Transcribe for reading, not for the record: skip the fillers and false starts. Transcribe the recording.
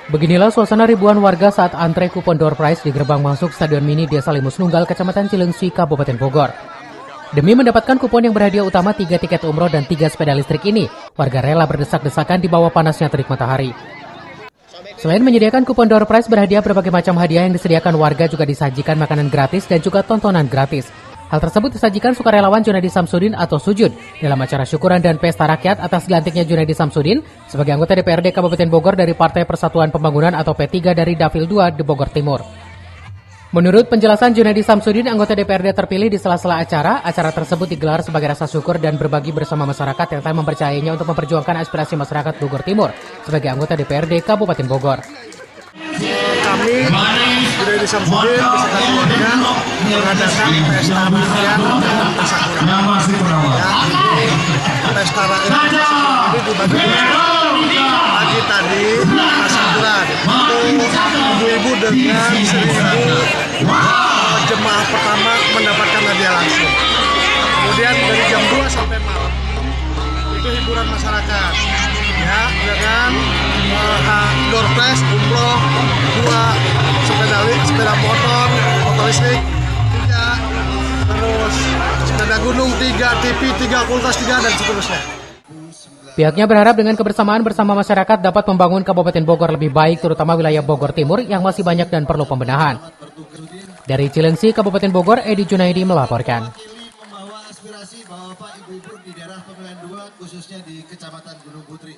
Beginilah suasana ribuan warga saat antre kupon door prize di gerbang masuk Stadion Mini Desa Limus Nunggal, Kecamatan Cilengsi, Kabupaten Bogor. Demi mendapatkan kupon yang berhadiah utama 3 tiket umroh dan 3 sepeda listrik ini, warga rela berdesak-desakan di bawah panasnya terik matahari. Selain menyediakan kupon door prize berhadiah berbagai macam hadiah yang disediakan warga, juga disajikan makanan gratis dan juga tontonan gratis. Hal tersebut disajikan sukarelawan Junaidi Samsudin atau Sujud dalam acara syukuran dan pesta rakyat atas dilantiknya Junaidi Samsudin sebagai anggota DPRD Kabupaten Bogor dari Partai Persatuan Pembangunan atau P3 dari Dapil 2 di Bogor Timur. Menurut penjelasan Junaidi Samsudin, anggota DPRD terpilih di sela-sela acara tersebut digelar sebagai rasa syukur dan berbagi bersama masyarakat yang telah mempercayainya untuk memperjuangkan aspirasi masyarakat Bogor Timur sebagai anggota DPRD Kabupaten Bogor. Kami Junaidi Samsudin beserta keluarga mengadakan pesta rakyat Tasyakuran. Pesta rakyat Tasyakuran ini dibagi pagi tadi Tasyakuran untuk ibu-ibu dengan 1.000 jemaah pertama mendapatkan hadiah langsung. Kemudian dari jam 2 sampai malam itu hiburan masyarakat ya, dengan door prize umroh 2 sepeda motor listrik 3, terus sepeda gunung 3, TV 3, kulkas 3 dan seterusnya. Pihaknya berharap dengan kebersamaan bersama masyarakat dapat membangun Kabupaten Bogor lebih baik, terutama wilayah Bogor Timur yang masih banyak dan perlu pembenahan. Dari Cilengsi, Kabupaten Bogor, Edi Junaidi melaporkan. Membawa aspirasi Bapak Ibu di daerah pemilihan 2 khususnya di Kecamatan Gunung Putri.